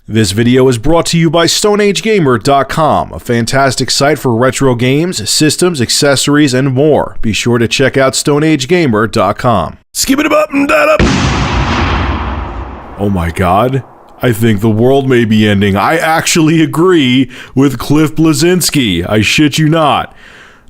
This video is brought to you by StoneAgeGamer.com, a fantastic site for retro games, systems, accessories, and more. Be sure to check out StoneAgeGamer.com. Skip it up and that up! Oh my god, I think the world may be ending. I actually agree with Cliff Bleszinski. I shit you not.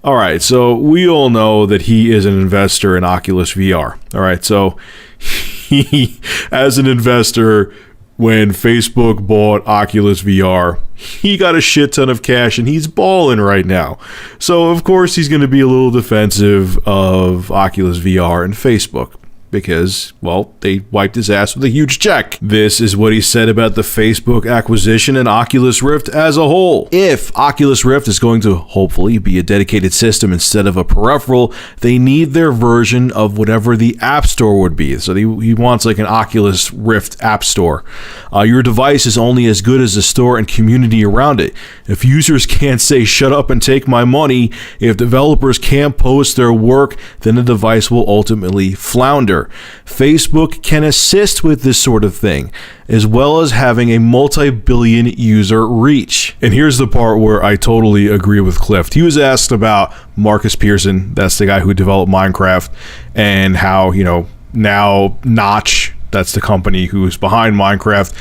Alright, so we all know that he is an investor in Oculus VR. Alright, so he, as an investor, when Facebook bought Oculus VR, he got a shit ton of cash and he's balling right now. So, of course, he's going to be a little defensive of Oculus VR and Facebook because, well, they wiped his ass with a huge check. This is what he said about the Facebook acquisition and Oculus Rift as a whole. If Oculus Rift is going to hopefully be a dedicated system instead of a peripheral, they need their version of whatever the App Store would be. So he wants like an Oculus Rift App Store. Your device is only as good as the store and community around it. If users can't say shut up and take my money, if developers can't post their work, then the device will ultimately flounder. Facebook can assist with this sort of thing, as well as having a multi-billion user reach. And here's the part where I totally agree with Cliff. He was asked about Marcus Pearson, that's the guy who developed Minecraft, and how, now Notch, that's the company who's behind Minecraft,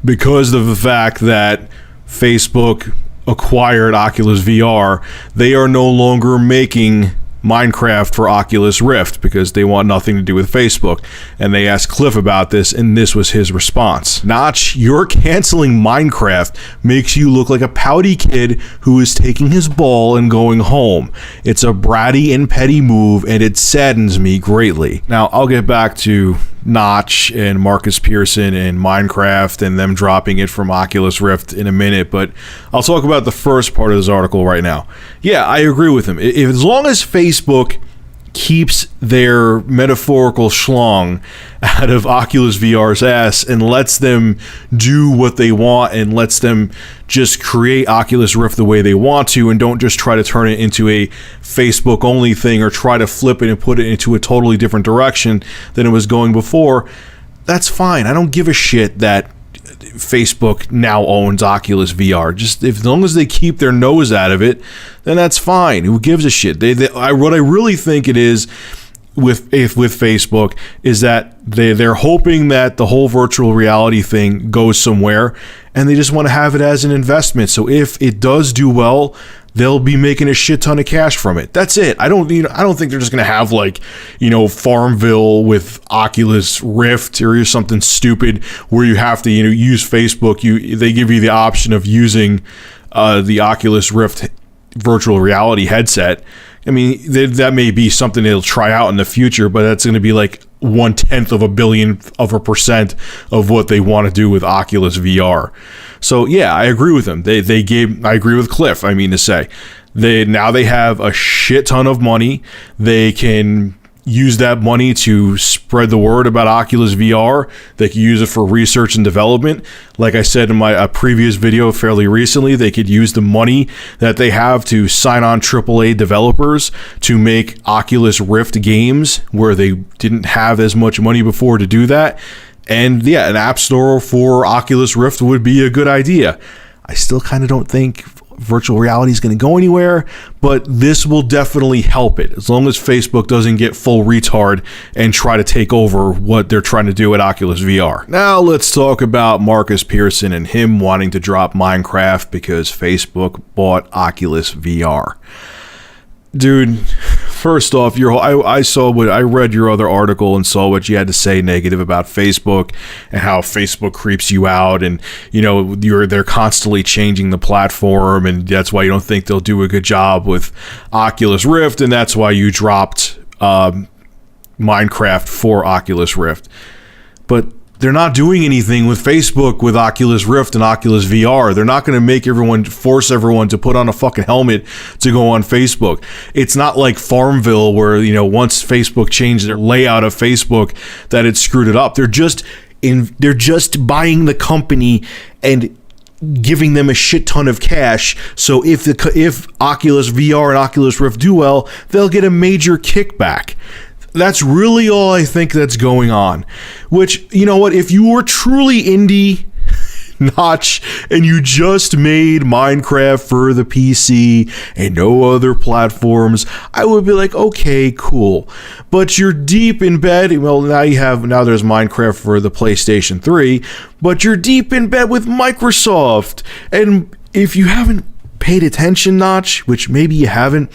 because of the fact that Facebook acquired Oculus VR, they are no longer making Minecraft for Oculus Rift because they want nothing to do with Facebook. And they asked Cliff about this, and this was his response. Notch, your canceling Minecraft makes you look like a pouty kid who is taking his ball and going home. It's a bratty and petty move, and it saddens me greatly. Now, I'll get back to Notch and Marcus Pearson and Minecraft and them dropping it from Oculus Rift in a minute, but I'll talk about the first part of this article right now. Yeah, I agree with him. As long as Facebook keeps their metaphorical schlong out of Oculus VR's ass and lets them do what they want and lets them just create Oculus Rift the way they want to and don't just try to turn it into a Facebook only thing or try to flip it and put it into a totally different direction than it was going before, that's fine. I don't give a shit that Facebook now owns Oculus VR. Just as long as they keep their nose out of it, then that's fine. Who gives a shit? What I really think it is with Facebook is that they're hoping that the whole virtual reality thing goes somewhere, and they just want to have it as an investment. So if it does do well, they'll be making a shit ton of cash from it. That's it. I don't think they're just gonna have Farmville with Oculus Rift or something stupid where you have to use Facebook. They give you the option of using the Oculus Rift virtual reality headset. I mean, that may be something they'll try out in the future, but that's going to be like 1/10 of a billionth of a percent of what they want to do with Oculus VR. So yeah, I agree with them. I agree with Cliff. I mean to say, they have a shit ton of money. They can use that money to spread the word about Oculus VR. They could use it for research and development. Like I said in my previous video fairly recently, they could use the money that they have to sign on AAA developers to make Oculus Rift games where they didn't have as much money before to do that. And yeah, an app store for Oculus Rift would be a good idea. I still kind of don't think virtual reality is going to go anywhere, but this will definitely help it as long as Facebook doesn't get full retard and try to take over what they're trying to do at Oculus VR. Now let's talk about Marcus Pearson and him wanting to drop Minecraft because Facebook bought Oculus VR. Dude, first off, I read your other article and saw what you had to say negative about Facebook and how Facebook creeps you out, and they're constantly changing the platform, and that's why you don't think they'll do a good job with Oculus Rift, and that's why you dropped Minecraft for Oculus Rift. But they're not doing anything with Facebook with Oculus Rift and Oculus VR. They're not going to force everyone to put on a fucking helmet to go on Facebook. It's not like Farmville where, once Facebook changed their layout of Facebook that it screwed it up. They're just buying the company and giving them a shit ton of cash. So if Oculus VR and Oculus Rift do well, they'll get a major kickback. That's really all I think that's going on. Which, you know what, if you were truly indie, Notch, and you just made Minecraft for the PC and no other platforms, I would be like, okay, cool. But you're deep in bed. Well, now there's Minecraft for the PlayStation 3, but you're deep in bed with Microsoft. And if you haven't paid attention, Notch, which maybe you haven't,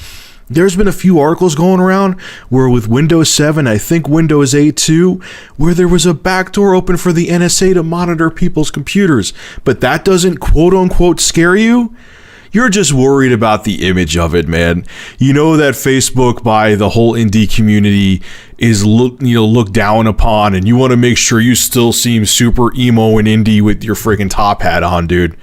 there's been a few articles going around where with Windows 7, I think Windows 8 too, where there was a backdoor open for the NSA to monitor people's computers. But that doesn't quote unquote scare you? You're just worried about the image of it, man. You know that Facebook by the whole indie community is looked down upon, and you want to make sure you still seem super emo and indie with your freaking top hat on, dude.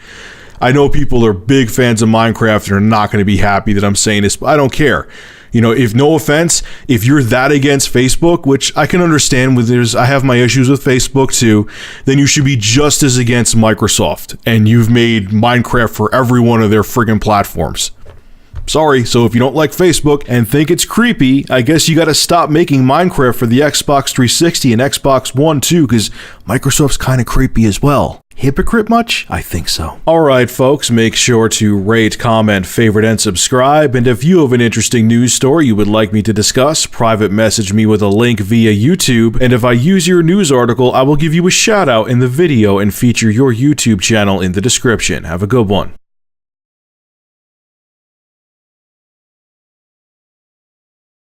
I know people are big fans of Minecraft and are not going to be happy that I'm saying this, but I don't care. You know, if no offense, if you're that against Facebook, which I can understand I have my issues with Facebook too, then you should be just as against Microsoft. And you've made Minecraft for every one of their friggin' platforms. Sorry, so if you don't like Facebook and think it's creepy, I guess you gotta stop making Minecraft for the Xbox 360 and Xbox One too, because Microsoft's kinda creepy as well. Hypocrite much? I think so. Alright folks, make sure to rate, comment, favorite, and subscribe, and if you have an interesting news story you would like me to discuss, private message me with a link via YouTube, and if I use your news article, I will give you a shout out in the video and feature your YouTube channel in the description. Have a good one.